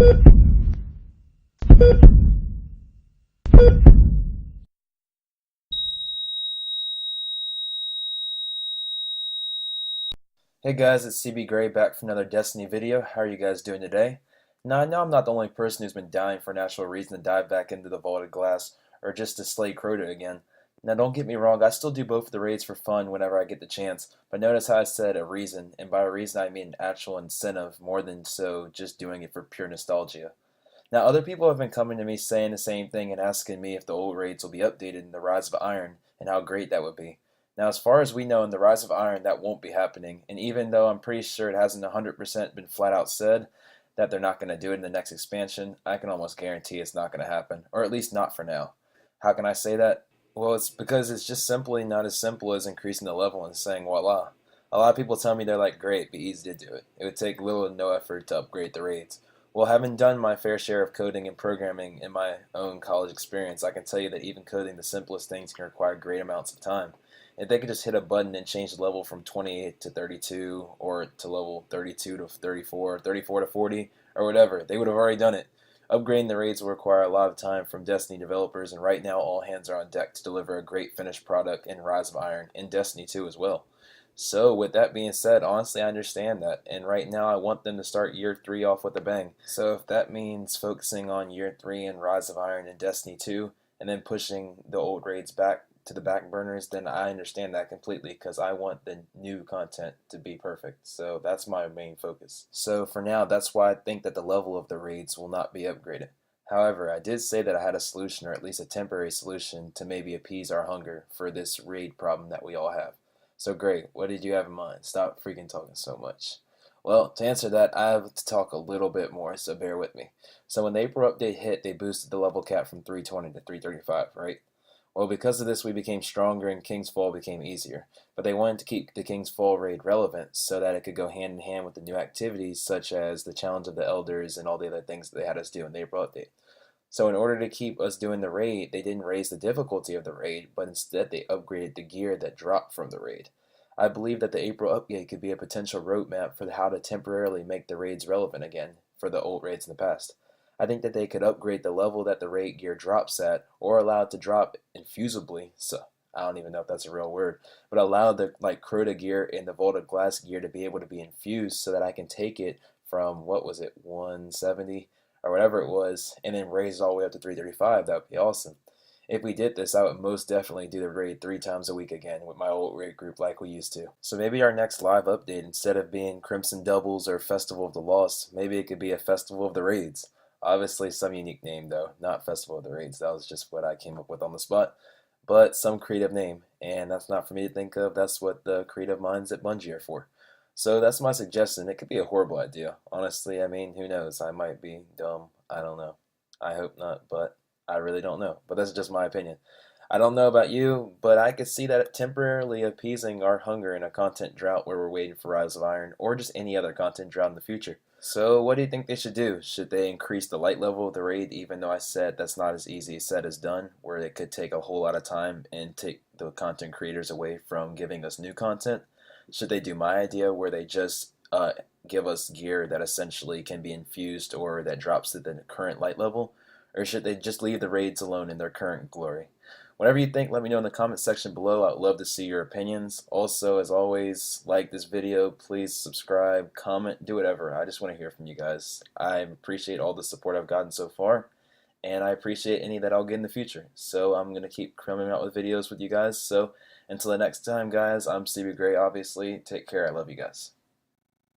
Hey guys, it's Cbgray back for another Destiny video. How are you guys doing today? Now I know I'm not the only person who's been dying for a natural reason to dive back into the Vaulted Glass or just to slay Crota again. Now don't get me wrong, I still do both of the raids for fun whenever I get the chance, but notice how I said a reason, and by a reason I mean an actual incentive more than so just doing it for pure nostalgia. Now other people have been coming to me saying the same thing and asking me if the old raids will be updated in the Rise of Iron and how great that would be. Now, as far as we know in the Rise of Iron, that won't be happening, and even though I'm pretty sure it hasn't 100% been flat out said that they're not going to do it in the next expansion, I can almost guarantee it's not going to happen, or at least not for now. How can I say that? Well, it's because it's just simply not as simple as increasing the level and saying voila. A lot of people tell me they're like, great, it'd be easy to do it. It would take little to no effort to upgrade the raids. Well, having done my fair share of coding and programming in my own college experience, I can tell you that even coding the simplest things can require great amounts of time. If they could just hit a button and change the level from 28 to 32, or to level 32 to 34, 34 to 40, or whatever, they would have already done it. Upgrading the raids will require a lot of time from Destiny developers, and right now all hands are on deck to deliver a great finished product in Rise of Iron, and Destiny 2 as well. So with that being said, honestly I understand that, and right now I want them to start year 3 off with a bang. So if that means focusing on year 3 in Rise of Iron and Destiny 2, and then pushing the old raids back to the back burners, then I understand that completely because I want the new content to be perfect. So that's my main focus. So for now, that's why I think that the level of the raids will not be upgraded. However, I did say that I had a solution, or at least a temporary solution, to maybe appease our hunger for this raid problem that we all have. So great, what did you have in mind? Stop freaking talking so much. Well, to answer that, I have to talk a little bit more, so bear with me. So when the April update hit, they boosted the level cap from 320 to 335, right? Well, because of this, we became stronger and King's Fall became easier. But they wanted to keep the King's Fall raid relevant so that it could go hand in hand with the new activities such as the Challenge of the Elders and all the other things that they had us do in the April update. So in order to keep us doing the raid, they didn't raise the difficulty of the raid, but instead they upgraded the gear that dropped from the raid. I believe that the April update could be a potential roadmap for how to temporarily make the raids relevant again for the old raids in the past. I think that they could upgrade the level that the raid gear drops at, or allow it to drop infusibly. So I don't even know if that's a real word, but allow the Crota gear and the Vaulted Glass gear to be able to be infused so that I can take it from, what was it, 170 or whatever it was, and then raise it all the way up to 335. That would be awesome. If we did this, I would most definitely do the raid 3 times a week again with my old raid group like we used to. So maybe our next live update, instead of being Crimson Doubles or Festival of the Lost, maybe it could be a Festival of the Raids. Obviously some unique name though, not Festival of the Raids. That was just what I came up with on the spot. But some creative name, and that's not for me to think of. That's what the creative minds at Bungie are for. So that's my suggestion. It could be a horrible idea. Honestly, I mean, who knows? I might be dumb. I don't know. I hope not, but I really don't know. But that's just my opinion. I don't know about you, but I could see that temporarily appeasing our hunger in a content drought where we're waiting for Rise of Iron, or just any other content drought in the future. So what do you think they should do? Should they increase the light level of the raid, even though I said that's not as easy said as done, where it could take a whole lot of time and take the content creators away from giving us new content? Should they do my idea where they just give us gear that essentially can be infused or that drops to the current light level? Or should they just leave the raids alone in their current glory? Whatever you think, let me know in the comment section below. I'd love to see your opinions. Also, as always, like this video, please subscribe, comment, do whatever. I just want to hear from you guys. I appreciate all the support I've gotten so far, and I appreciate any that I'll get in the future. So I'm going to keep coming out with videos with you guys. So until the next time, guys, I'm Cbgray, obviously. Take care. I love you guys.